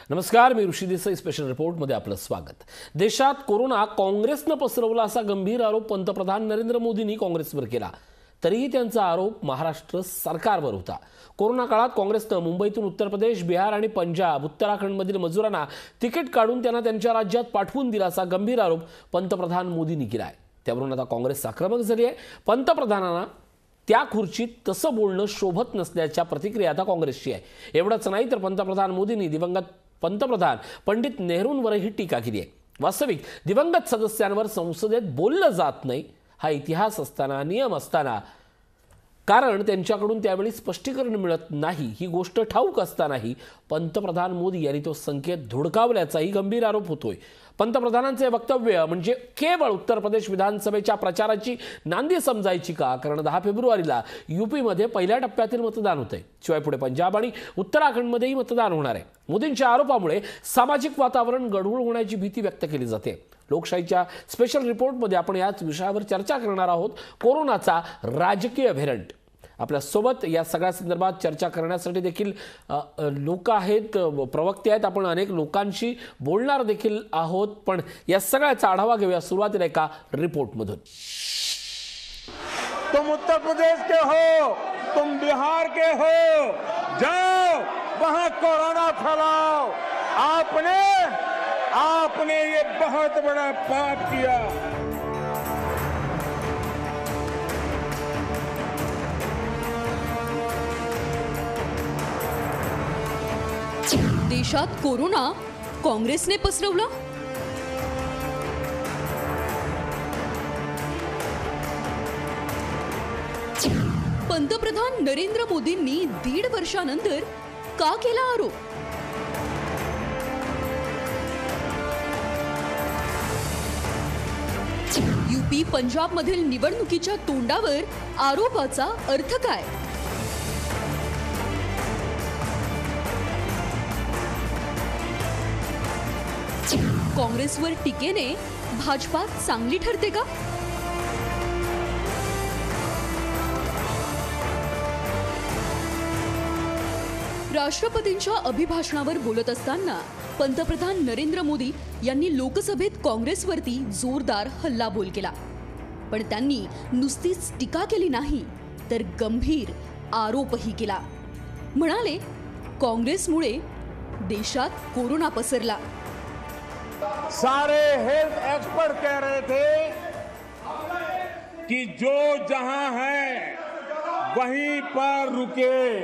नमस्कार, मी ऋषी देसाई स्पेशल रिपोर्टमध्ये आपलं स्वागत। देशात कोरोना काँग्रेसनं पसरवला असा गंभीर आरोप पंतप्रधान नरेंद्र मोदींनी काँग्रेसवर केला। तरीही त्यांचा आरोप महाराष्ट्र सरकारवर होता। कोरोना काळात काँग्रेसनं मुंबईतून उत्तर प्रदेश, बिहार आणि पंजाब, उत्तराखंडमधील मजुरांना तिकीट काढून त्यांना त्यांच्या राज्यात पाठवून दिला असा गंभीर आरोप पंतप्रधान मोदींनी केला आहे। त्यावरून आता काँग्रेस आक्रमक झाली आहे। पंतप्रधानांना त्या खुर्चीत तसं बोलणं शोभत नसल्याच्या प्रतिक्रिया आता काँग्रेसची आहे। एवढंच नाही तर पंतप्रधान मोदींनी दिवंगत पंतप्रधान पंडित नेहरूंवरही टीका केली आहे। वास्तविक दिवंगत सदस्यांवर संसदेत बोललं जात नाही, हा इतिहास असताना, नियम असताना, कारण त्यांच्याकडून त्यावेळी स्पष्टीकरण मिळत नाही ही गोष्ट ठाऊक असतानाही पंतप्रधान मोदी यांनी तो संकेत धुडकावल्याचाही गंभीर आरोप होतोय। पंतप्रधानांचे वक्तव्य म्हणजे केवळ उत्तर प्रदेश विधानसभेच्या प्रचाराची नांदी समजायची का? कारण 10 फेब्रुवारीला यूपीमध्ये पहिल्या टप्प्यातील मतदान होतंय। शिवाय पुढे पंजाब आणि उत्तराखंडमध्येही मतदान होणार आहे। मोदींच्या आरोपामुळे सामाजिक वातावरण गढूळ होण्याची भीती व्यक्त केली जाते। लोकशाहीच्या स्पेशल रिपोर्टमध्ये आपण याच विषयावर चर्चा करणार आहोत। कोरोनाचा राजकीय व्हेरिएंट। आपल्या सोबत या सगळ्या संदर्भात चर्चा करण्यासाठी देखील लोक आहेत, प्रवक्ते आहेत। आपण अनेक लोकांशी बोलणार देखील आहोत, पण या सगळ्याचा आढावा घेऊया सुरुवातीला एका रिपोर्टमधून। तुम उत्तर प्रदेश के हो, तुम बिहार के हो, जाओ वहां कोरोना फैलाओ। आपने ये बहुत बड़ा पाप किया। देशात कोरोना काँग्रेसने पसरवला। पंतप्रधान नरेंद्र मोदींनी 1.5 वर्षानंतर का केला आरोप? यूपी पंजाब मधील निवडणुकीच्या तोंडावर आरोपाचा अर्थ काय? काँग्रेसवर टीकेने भाजपात चांगली ठरते का? राष्ट्रपतींच्या अभिभाषणावर बोलत असताना पंतप्रधान नरेंद्र मोदी यांनी लोकसभेत काँग्रेसवरती जोरदार हल्लाबोल केला। पण त्यांनी नुसतीच टीका केली नाही तर गंभीर आरोपही केला। म्हणाले, काँग्रेसमुळे देशात कोरोना पसरला। सारे हेल्थ एक्सपर्ट कह रहे थे कि जो जहां है वहीं पर रुके।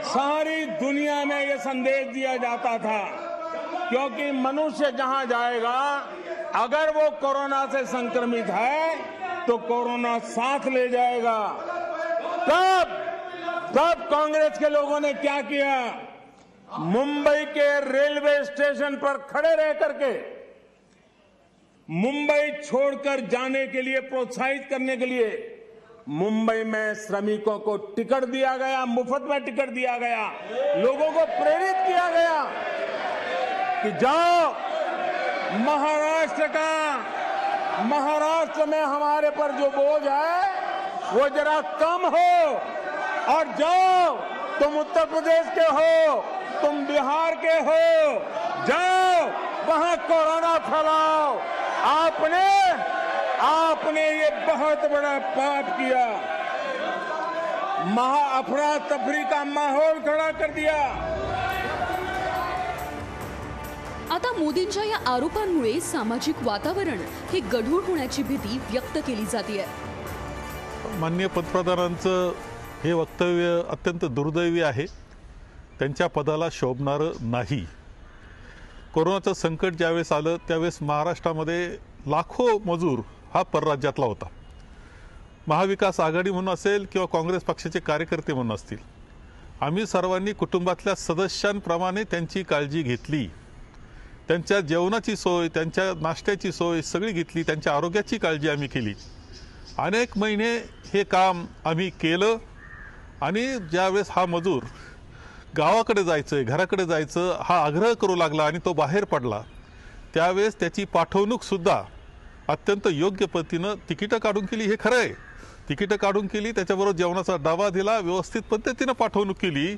सारी दुनिया में यह संदेश दिया जाता था, क्योंकि मनुष्य जहां जाएगा, अगर वो कोरोना से संक्रमित है तो कोरोना साथ ले जाएगा। तब कांग्रेस के लोगों ने क्या किया? मुंबई के रेलवे स्टेशन पर खड़े रह करके मुंबई छोड़कर जाने के लिए प्रोत्साहित करने के लिए मुंबई में श्रमिकों को टिकट दिया गया, मुफ्त में टिकट दिया गया। लोगों को प्रेरित किया गया कि जाओ महाराष्ट्र में हमारे पर जो बोझ है वो जरा कम हो, और जाओ तुम उत्तर प्रदेश के हो, तुम बिहार के हो, जाओ वहां कोरोना फैलाओ। आपने ये बहुत बड़ा पाप किया। अफरा तफरी का माहौल खड़ा कर दिया। आता मोदींच्या या आरोपांमुळे सामाजिक वातावरण हे गढूळ होण्याची भीती व्यक्त केली जाते। माननीय पंतप्रधानांचं हे वक्तव्य अत्यंत दुर्दैवी आहे। त्यांच्या पदाला शोभणारं नाही। कोरोनाचं संकट ज्यावेळेस आलं त्यावेळेस महाराष्ट्रामध्ये लाखो मजूर हा परराज्यातला होता। महाविकास आघाडी म्हणून असेल किंवा काँग्रेस पक्षाचे कार्यकर्ते म्हणून असतील, आम्ही सर्वांनी कुटुंबातल्या सदस्यांप्रमाणे त्यांची काळजी घेतली। त्यांच्या जेवणाची सोय, त्यांच्या नाश्त्याची सोय सगळी घेतली, त्यांच्या आरोग्याची काळजी आम्ही केली। अनेक महिने हे काम आम्ही केलं आणि ज्यावेळेस हा मजूर गावाकडे जायचं, घराकडे जायचं हा आग्रह करू लागला आणि तो बाहेर पडला, त्यावेळेस त्याची पाठवणूक सुद्धा अत्यंत योग्य पद्धतीनं तिकीटं काढून केली। हे खरं आहे, तिकीटं काढून केली, त्याच्याबरोबर जेवणाचा डबा दिला, व्यवस्थित पद्धतीनं पाठवणूक केली।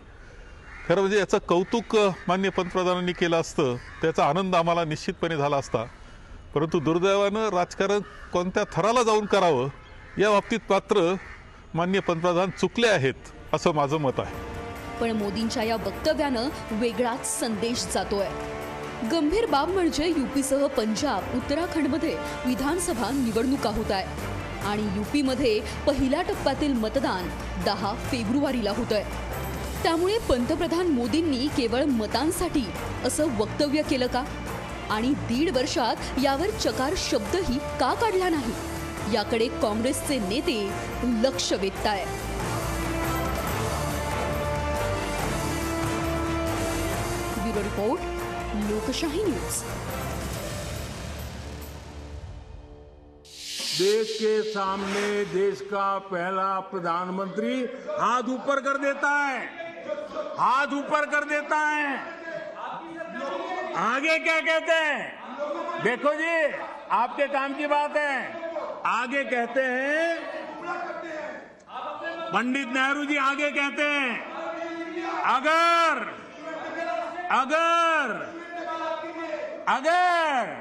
खरं म्हणजे याचं कौतुक माननीय पंतप्रधानांनी केलं असतं, त्याचा आनंद आम्हाला निश्चितपणे झाला असता. परंतु दुर्दैवानं राजकारण कोणत्या थराला जाऊन करावं या बाबतीत मात्र माननीय पंतप्रधान चुकले आहेत असं माझं मत आहे. पण मोदींच्या या वक्तव्यानं वेगळाच संदेश जातोय. गंभीर बाब म्हणजे यूपीसह पंजाब, उत्तराखंडमध्ये विधानसभा निवडणुका होत आहे आणि यूपीमध्ये पहिल्या टप्प्यातील मतदान 10 फेब्रुवारीला होत आहे. त्यामुळे पंतप्रधान मोदींनी केवळ मतांसाठी असं वक्तव्य केलं का आणि 1.5 वर्षात यावर चकार शब्दही का काढला नाही, याकडे काँग्रेसचे नेते लक्ष वेधतायत. ब्युरो रिपोर्ट, लोकशाही न्यूज. देश के सामने देश का पहला प्रधानमंत्री हाथ ऊपर कर देता है, हाथ ऊपर कर देता है. आगे क्या कहते हैं? देखो जी, आपके काम की बात है. आगे कहते हैं, पंडित नेहरू जी आगे कहते हैं, अगर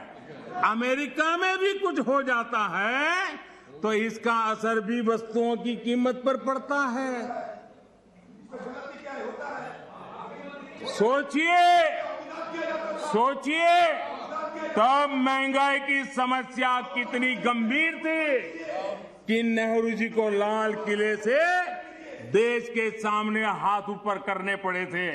अमेरिका में भी कुछ हो जाता है तो इसका असर भी वस्तुओं की कीमत पर पड़ता है. सोचिए तब महंगाई की समस्या कितनी गंभीर थी कि नेहरू जी को लाल किले से देश के सामने हाथ ऊपर करने पड़े थे.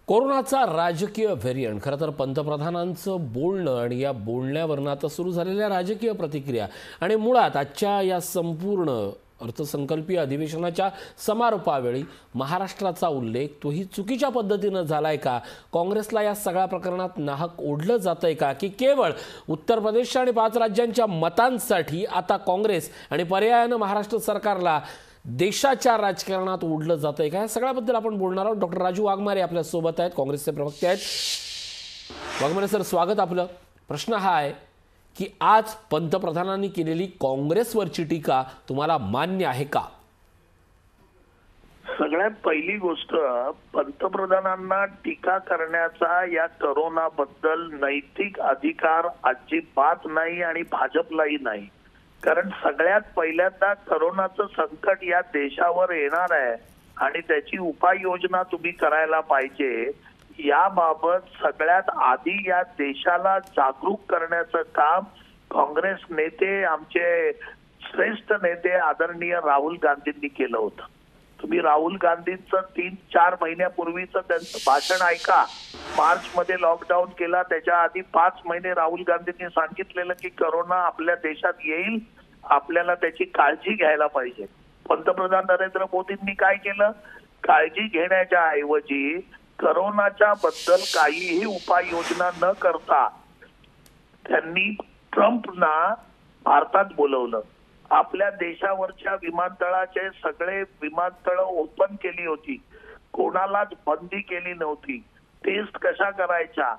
कोरोनाचा राजकीय व्हेरियंट, खरं तर पंतप्रधानांचं बोलणं आणि या बोलण्यावरून आता सुरू झालेल्या राजकीय प्रतिक्रिया आणि मुळात आजच्या या संपूर्ण अर्थसंकल्पीय अधिवेशनाच्या समारोपावेळी महाराष्ट्राचा उल्लेख तोही चुकीच्या पद्धतीनं झालाय का? काँग्रेसला या सगळ्या प्रकरणात नाहक ओढलं जातंय का, की केवळ उत्तर प्रदेश आणि 5 राज्यांच्या मतांसाठी आता काँग्रेस आणि पर्यायानं महाराष्ट्र सरकारला देशाच्या राजकारणात ओढलं जातंय का? या सगळ्याबद्दल आपण बोलणार आहोत. डॉक्टर राजू वाघमारे आपल्या सोबत आहेत, काँग्रेसचे प्रवक्ते आहेत. वाघमारे सर, स्वागत आपलं. प्रश्न हा आहे की आज पंतप्रधानांनी केलेली काँग्रेसवरची टीका तुम्हाला मान्य आहे का? सगळ्यात पहिली गोष्ट, पंतप्रधानांना टीका करण्याचा या करोनाबद्दल नैतिक अधिकार अजिबात नाही आणि भाजपलाही नाही. कारण सगळ्यात पहिल्यांदा करोनाचं संकट या देशावर येणार आहे आणि त्याची उपाययोजना तुम्ही करायला पाहिजे. याबाबत सगळ्यात आधी या देशाला जागरूक करण्याचं काम काँग्रेस नेते, आमचे श्रेष्ठ नेते आदरणीय राहुल गांधींनी केलं होतं. तुम्ही राहुल गांधींचं 3-4 महिन्यापूर्वीचं त्यांचं भाषण ऐका. मार्च मध्ये लॉकडाऊन केला, त्याच्या आधी 5 महिने राहुल गांधींनी सांगितलेलं की करोना आपल्या देशात येईल, आपल्याला त्याची काळजी घ्यायला पाहिजे. पंतप्रधान नरेंद्र मोदींनी काय केलं? काळजी घेण्याच्या ऐवजी करोनाच्या बद्दल काहीही उपाययोजना न करता त्यांनी ट्रम्पना भारतात बोलवलं. आपल्या देशावरच्या विमानतळाचे सगळे विमानतळ ओपन केली होती, कोणालाच बंदी केली नव्हती. टेस्ट कशा करायच्या,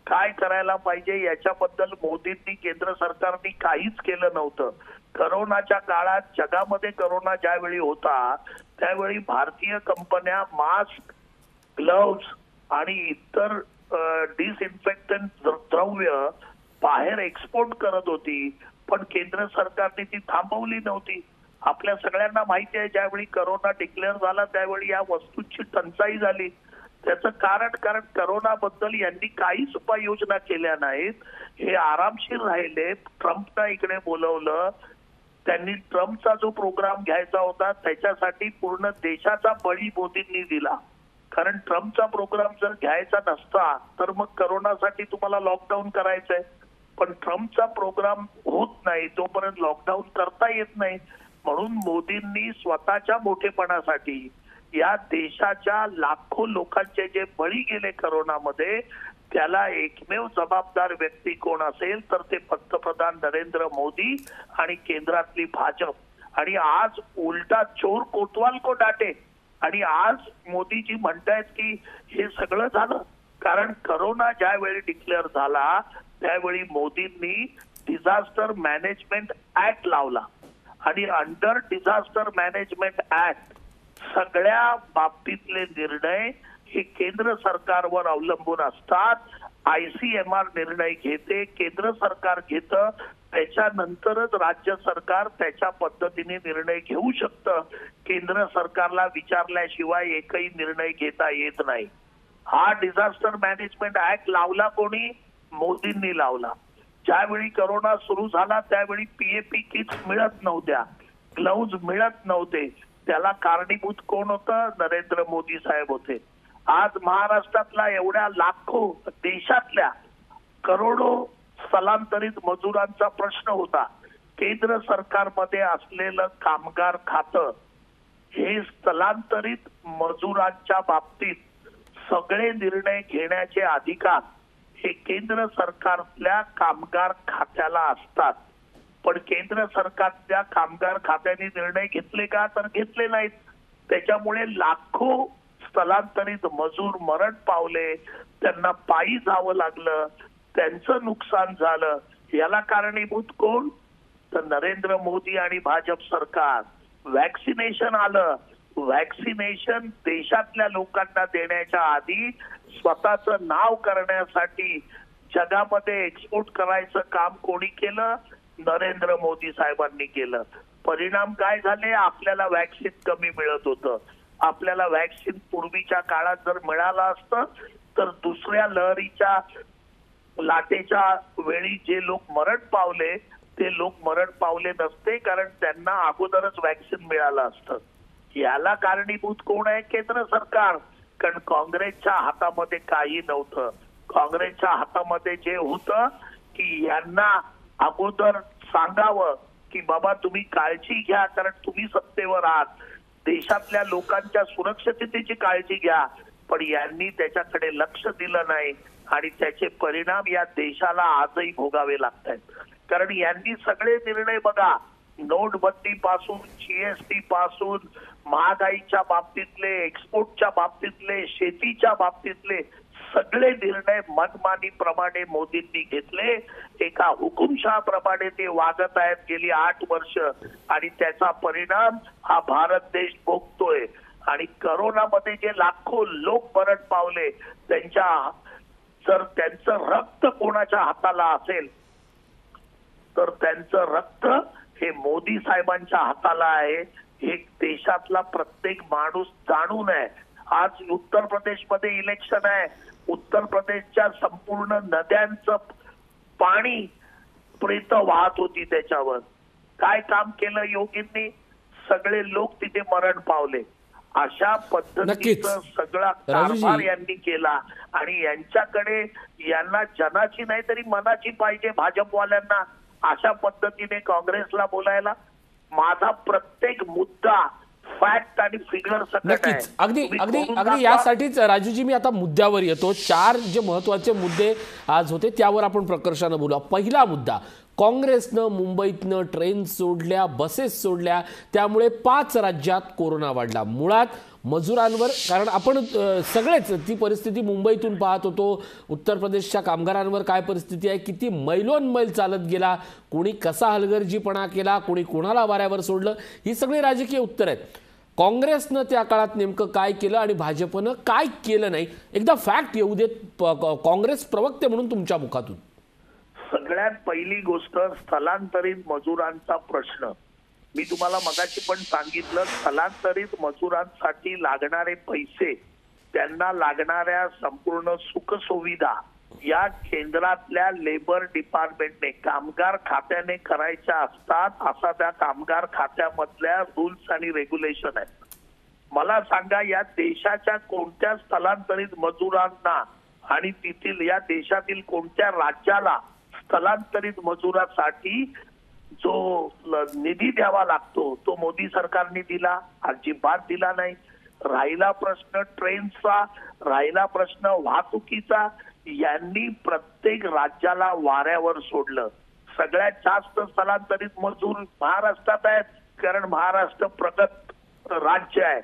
काय करायला पाहिजे याच्याबद्दल मोदींनी, केंद्र सरकारने काहीच केलं नव्हतं. करोनाच्या काळात जगामध्ये करोना ज्यावेळी होता त्यावेळी भारतीय कंपन्या मास्क, ग्लोव्स आणि इतर डिसइन्फेक्टंट द्रव्य बाहेर एक्सपोर्ट करत होती, पण केंद्र सरकारने ती थांबवली नव्हती. आपल्या सगळ्यांना माहिती आहे, ज्यावेळी करोना डिक्लेअर झाला त्यावेळी या वस्तूंची टंचाई झाली. त्याचं कारण करोनाबद्दल यांनी काहीच उपाययोजना केल्या नाहीत. हे आरामशीर राहिले. ट्रम्पना इकडे बोलवलं, त्यांनी ट्रम्पचा जो प्रोग्राम घ्यायचा होता त्याच्यासाठी पूर्ण देशाचा बळी मोदींनी दिला. कारण ट्रम्पचा प्रोग्राम जर घ्यायचा नसता तर मग करोनासाठी तुम्हाला लॉकडाऊन करायचंय, पण ट्रम्पचा प्रोग्राम होत नाही तोपर्यंत लॉकडाऊन करता येत नाही. म्हणून मोदींनी स्वतःच्या मोठेपणासाठी या देशाच्या लाखो लोकांचे जे बळी गेले करोनामध्ये, त्याला एकमेव जबाबदार व्यक्ती कोण असेल तर ते पंतप्रधान नरेंद्र मोदी आणि केंद्रातली भाजप. आणि आज उलटा चोर कोतवाल को डाटे. आणि आज मोदीजी म्हणतायत की हे सगळं झालं कारण करोना ज्यावेळी डिक्लेअर झाला त्यावेळी मोदींनी डिझास्टर मॅनेजमेंट ऍक्ट लावला आणि अंडर डिझास्टर मॅनेजमेंट ऍक्ट सगळ्या बाबतीतले निर्णय हे केंद्र सरकारवर अवलंबून असतात. ICMR निर्णय घेते, केंद्र सरकार घेतं, त्याच्यानंतरच राज्य सरकार त्याच्या पद्धतीने निर्णय घेऊ शकतं. केंद्र सरकारला विचारल्याशिवाय एकही निर्णय घेता येत नाही. हा डिझास्टर मॅनेजमेंट ऍक्ट लावला कोणी? मोदींनी लावला. ज्यावेळी कोरोना सुरू झाला त्यावेळी PAP किट्स मिळत नव्हत्या, ग्लोव्ज मिळत नव्हते. त्याला कारणीभूत कोण होतं? नरेंद्र मोदी साहेब होते. आज महाराष्ट्रातला एवढ्या लाखो, देशातल्या करोडो स्थलांतरित मजुरांचा प्रश्न होता. केंद्र सरकारमध्ये असलेलं कामगार खातं हे स्थलांतरित मजुरांच्या बाबतीत सगळे निर्णय घेण्याचे अधिकार हे केंद्र सरकारच्या कामगार खात्याला असतात. पण केंद्र सरकारच्या कामगार खात्याने निर्णय घेतले का? तर घेतले नाहीत. त्याच्यामुळे लाखो स्थलांतरित मजूर मरण पावले, त्यांना पायी जावं लागलं, त्यांचं नुकसान झालं. याला कारणीभूत कोण? तर नरेंद्र मोदी आणि भाजप सरकार. वॅक्सिनेशन आलं, वॅक्सिनेशन देशातल्या लोकांना देण्याच्या आधी स्वतःचं नाव करण्यासाठी जगामध्ये एक्सपोर्ट करायचं काम कोणी केलं? नरेंद्र मोदी साहेबांनी केलं. परिणाम काय झाले? आपल्याला वॅक्सिन कमी मिळत होतं. आपल्याला वॅक्सिन पूर्वीच्या काळात जर मिळालं असतं तर दुसऱ्या लहरीच्या लाटेच्या वेळी जे लोक मरण पावले ते लोक मरण पावले नसते, कारण त्यांना अगोदरच वॅक्सिन मिळालं असतं. याला कारणीभूत कोण आहे? केंद्र सरकार. कारण काँग्रेसच्या हातामध्ये काही नव्हतं. काँग्रेसच्या हातामध्ये जे होतं की यांना अगोदर सांगावं की बाबा तुम्ही काळजी घ्या, कारण तुम्ही सत्तेवर आहात, देशातल्या लोकांच्या सुरक्षिततेची काळजी घ्या. पण यांनी त्याच्याकडे लक्ष दिलं नाही आणि त्याचे परिणाम या देशाला आजही भोगावे लागत आहेत. कारण यांनी सगळे निर्णय बघा, नोटबंदी पासून, GST पासून, महागाईच्या बाबतीतले, एक्सपोर्टच्या बाबतीतले, शेतीच्या बाबतीतले सगळे निर्णय मनमानीप्रमाणे मोदींनी घेतले. एका हुकुमशहाप्रमाणे ते वागत आहेत गेली 8 वर्ष आणि त्याचा परिणाम हा भारत देश भोगतोय. आणि करोनामध्ये जे लाखो लोक मरण पावले, जर त्यांचं रक्त कोणाच्या हाताला असेल तर त्यांचं रक्त हे मोदी साहेबांच्या हाताला आहे. हे देशातला प्रत्येक माणूस जाणून आहे. आज उत्तर प्रदेशमध्ये इलेक्शन आहे. उत्तर प्रदेशच्या संपूर्ण नद्यांचं पाणी प्रेत वाहत होती त्याच्यावर. काय काम केलं योगींनी? सगळे लोक तिथे मरण पावले. अशा पद्धतीचं सगळा कारभार यांनी केला आणि यांच्याकडे यांना जनाची नाही तरी मनाची पाहिजे भाजपवाल्यांना. अशा पद्धतीने काँग्रेसला बोलायला. माझा प्रत्येक मुद्दा फॅक्ट आणि फिगर सकट आहे. अगदी यासाठीच राजूजी मी आता मुद्द्यावर येतो. 4 जे महत्वाचे मुद्दे आज होते त्यावर आपण प्रकर्षानं बोलू. पहिला मुद्दा, काँग्रेसनं मुंबईतनं ट्रेन सोडल्या, बसेस सोडल्या, त्यामुळे 5 राज्यात कोरोना वाढला. मुळात मजुरांवर, कारण आपण सगळेच ती परिस्थिती मुंबईतून पाहत होतो. उत्तर प्रदेशच्या कामगारांवर काय परिस्थिती आहे, किती मैलोनमैल चालत गेला, कोणी कसा हलगर्जीपणा केला, कोणी कोणाला वाऱ्यावर सोडलं, ही सगळी राजकीय उत्तर आहेत. काँग्रेसनं त्या काळात नेमकं काय केलं आणि भाजपनं काय केलं नाही, एकदा फॅक्ट येऊ देत काँग्रेस प्रवक्ते म्हणून तुमच्या मुखातून. सगळ्यात पहिली गोष्ट, स्थलांतरित मजुरांचा प्रश्न. मी तुम्हाला मगाशी पण सांगितलं, स्थलांतरित मजुरांसाठी लागणारे पैसे, त्यांना लागणाऱ्या संपूर्ण सुखसुविधा या केंद्रातल्या लेबर डिपार्टमेंटने, कामगार खात्याने करायच्या असतात. असा त्या कामगार खात्यामधल्या रूल्स आणि रेग्युलेशन आहेत. मला सांगा, या देशाच्या कोणत्या स्थलांतरित मजुरांना आणि तेथील या देशातील कोणत्या राज्याला स्थलांतरित मजुरासाठी जो निधी द्यावा लागतो तो मोदी सरकारने दिला? अजिबात दिला नाही. राहिला प्रश्न ट्रेनचा, राहिला प्रश्न वाहतुकीचा, यांनी प्रत्येक राज्याला वाऱ्यावर सोडलं. सगळ्यात जास्त स्थलांतरित मजूर महाराष्ट्रात आहेत, कारण महाराष्ट्र प्रगत राज्य आहे.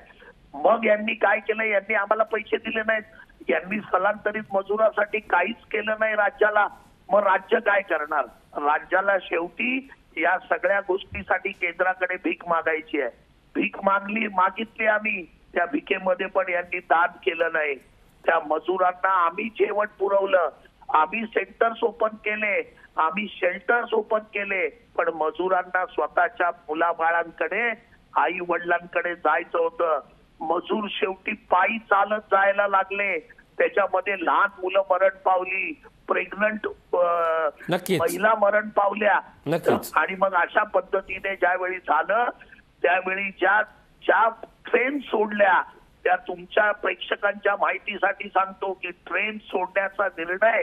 मग यांनी काय केलं? यांनी आम्हाला पैसे दिले नाहीत. यांनी स्थलांतरित मजुरासाठी काहीच केलं नाही राज्याला. मग राज्य काय करणार? राज्याला शेवटी या सगळ्या गोष्टीसाठी केंद्राकडे भीक मागायची आहे. भीक मागितली आम्ही, त्या भिकेमध्ये पण यांनी दान केलं नाही. त्या मजुरांना आम्ही जेवण पुरवलं, आम्ही सेंटर्स ओपन केले, आम्ही शेल्टर्स ओपन केले, पण मजुरांना स्वतःच्या मुलाबाळांकडे, आई वडिलांकडे जायचं होतं. मजूर शेवटी पायी चालत जायला लागले. त्याच्यामध्ये लहान मुलं मरण पावली, प्रेग्नंट महिला मरण पावल्या. आणि मग अशा पद्धतीने ज्यावेळी झालं त्यावेळी ज्या ट्रेन सोडल्या, त्या तुमच्या प्रेक्षकांच्या माहितीसाठी सांगतो की ट्रेन सोडण्याचा निर्णय,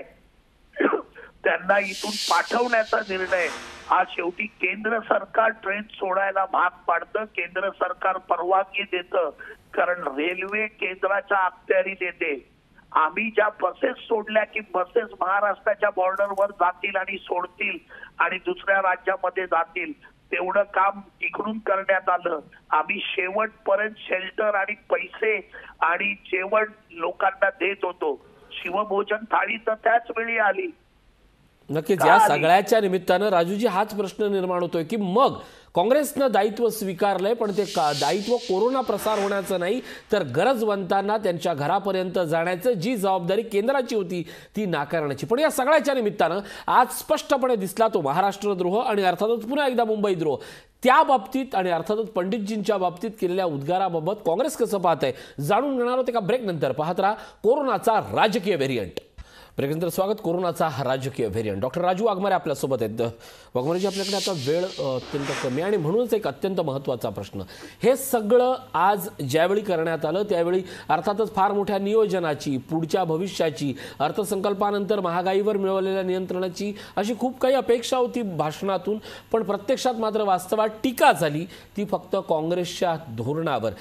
त्यांना इथून पाठवण्याचा निर्णय हा शेवटी केंद्र सरकार ट्रेन सोडायला भाग पाडतं. केंद्र सरकार परवानगी देतं, कारण रेल्वे केंद्राच्या अखत्यारीत येते. आम्ही ज्या बसेस सोडल्या की बसेस महाराष्ट्राच्या बॉर्डरवर जातील आणि सोडतील आणि दुसऱ्या राज्यामध्ये जातील, तेवढं काम इकडून करण्यात आलं. आम्ही शेवटपर्यंत शेल्टर आणि पैसे आणि जेवण लोकांना देत होतो. शिवभोजन थाळी तर त्याच वेळी आली. नक्कीच या सगळ्याच्या निमित्तानं राजूजी हाच प्रश्न निर्माण होतोय की मग काँग्रेसनं दायित्व स्वीकारलंय, पण ते दायित्व कोरोना प्रसार होण्याचं नाही तर गरजवंतांना त्यांच्या घरापर्यंत जाण्याचं जी जबाबदारी केंद्राची होती ती नाकारण्याची. पण या सगळ्याच्या निमित्तानं आज स्पष्टपणे दिसला तो महाराष्ट्रद्रोह आणि अर्थातच पुन्हा एकदा मुंबईद्रोह. त्या बाबतीत आणि अर्थातच पंडितजींच्या बाबतीत केलेल्या उद्गाराबाबत काँग्रेस कसं पाहत आहे जाणून घेणार होते का ब्रेक नंतर. पाहत राहा कोरोनाचा राजकीय व्हेरियंट. ब्रेकनंतर स्वागत. कोरोनाचा राजकीय व्हेरियंट. डॉक्टर राजू वाघमारे आपल्यासोबत आहेत. वाघमारेजी, आपल्याकडे आता वेळ अत्यंत कमी आणि म्हणूनच एक अत्यंत महत्त्वाचा प्रश्न. हे सगळं आज ज्यावेळी करण्यात आलं त्यावेळी अर्थातच फार मोठ्या नियोजनाची, पुढच्या भविष्याची, अर्थसंकल्पानंतर महागाईवर मिळवलेल्या नियंत्रणाची अशी खूप काही अपेक्षा होती भाषणातून, पण प्रत्यक्षात मात्र वास्तवात टीका झाली ती फक्त काँग्रेसच्या धोरणावर.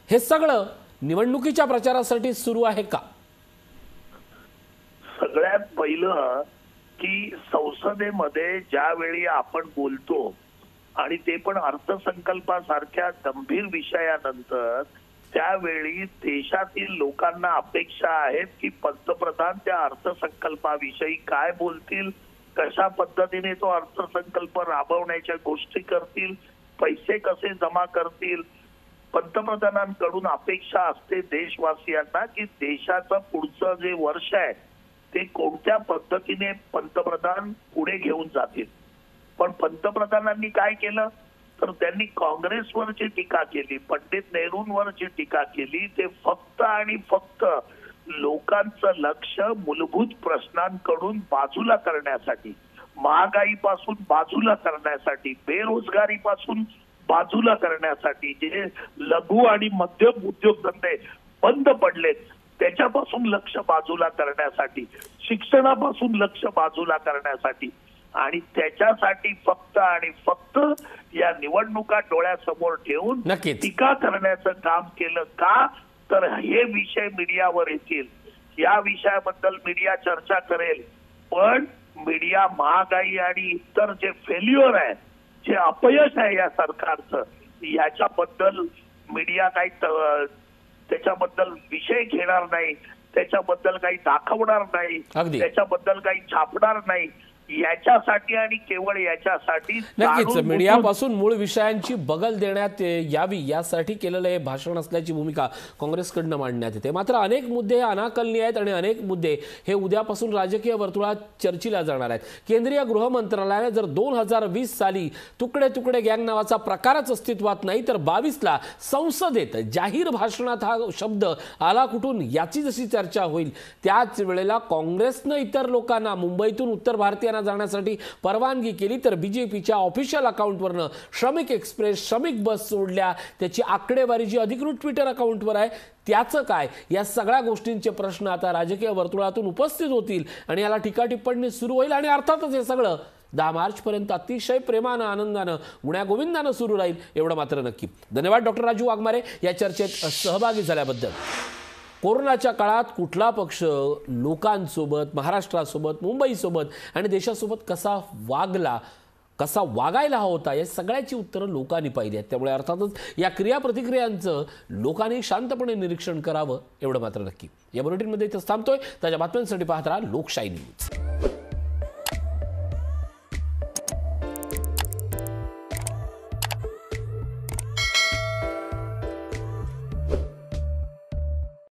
हे सगळं निवडणुकीच्या प्रचारासाठी सुरू आहे का? सगळ्यात पहिलं की संसदेमध्ये ज्यावेळी आपण बोलतो आणि ते पण अर्थसंकल्पासारख्या गंभीर विषयानंतर, त्यावेळी देशातील लोकांना अपेक्षा आहेत की पंतप्रधान त्या अर्थसंकल्पाविषयी काय बोलतील, कशा पद्धतीने तो अर्थसंकल्प राबवण्याच्या गोष्टी करतील, पैसे कसे जमा करतील. पंतप्रधानांकडून अपेक्षा असते देशवासियांना की देशाचं पुढचं जे वर्ष आहे ते कोणत्या पद्धतीने पंतप्रधान पुढे घेऊन जातील. पण पंतप्रधानांनी काय केलं तर त्यांनी काँग्रेसवर जी टीका केली, पंडित नेहरूंवर जी टीका केली, ते फक्त आणि फक्त लोकांचं लक्ष मूलभूत प्रश्नांकडून बाजूला करण्यासाठी, महागाईपासून बाजूला करण्यासाठी, बेरोजगारीपासून बाजूला करण्यासाठी, जे लघु आणि मध्यम उद्योगधंदे बंद पडलेत त्याच्यापासून लक्ष बाजूला करण्यासाठी, शिक्षणापासून लक्ष बाजूला करण्यासाठी आणि त्याच्यासाठी फक्त आणि फक्त या निवडणुका डोळ्यासमोर ठेवून टीका करण्याचं काम केलं. का तर हे विषय मीडियावर येतील, या विषयाबद्दल मीडिया चर्चा करेल, पण मीडिया महागाई आणि इतर जे फेल्युअर आहे, जे अपयश आहे या सरकारचं, याच्याबद्दल मीडिया काही त्याच्याबद्दल विषय घेणार नाही, त्याच्याबद्दल काही दाखवणार नाही, त्याच्याबद्दल काही छापणार नाही. याच्यासाठी आणि केवळ याच्यासाठी नक्कीच मीडियापासून मूळ विषयांची बगल देण्यात यावी यासाठी केलेलं हे भाषण असल्याची भूमिका काँग्रेसकडनं मांडण्यात येते. मात्र अनेक मुद्दे अनाकलनीय आहेत आणि अनेक मुद्दे हे उद्यापासून राजकीय वर्तुळात चर्चेला जाणार आहेत. केंद्रीय गृह मंत्रालयाने जर 2020 साली तुकडे तुकडे गँग नावाचा प्रकारच अस्तित्वात नाही तर 22ला संसदेत जाहीर भाषणात हा शब्द आला कुठून याची जशी चर्चा होईल त्याच वेळेला काँग्रेसनं इतर लोकांना मुंबईतून उत्तर भारतीय जाण्यासाठी परवानगी केली तर बीजेपीच्या ऑफिशियल अकाउंटवरनं श्रमिक एक्सप्रेस, श्रमिक बस सोडल्या, त्याची आकडेवारी जी अधिकृत ट्विटर अकाउंटवर आहे त्याचं काय, या सगळ्या गोष्टींचे प्रश्न आता राजकीय वर्तुळातून उपस्थित होतील आणि याला टीका टिप्पणी सुरू होईल. आणि अर्थातच हे सगळं 10 मार्चपर्यंत अतिशय प्रेमानं, आनंदानं, गुण्यागोविंदानं सुरू राहील एवढं मात्र नक्की. धन्यवाद डॉक्टर राजू वाघमारे या चर्चेत सहभागी झाल्याबद्दल. कोरोनाच्या काळात कुठला पक्ष लोकांसोबत, महाराष्ट्रासोबत, मुंबईसोबत आणि देशासोबत कसा वागला, कसा वागायला हवा होता, या सगळ्याची उत्तरं लोकांनी पाहिली आहेत. त्यामुळे अर्थातच या क्रियाप्रतिक्रियांचं लोकांनी शांतपणे निरीक्षण करावं एवढं मात्र नक्की. या बुलेटिनमध्ये इथं थांबतोय. ताज्या बातम्यांसाठी पाहत राहा लोकशाही न्यूज.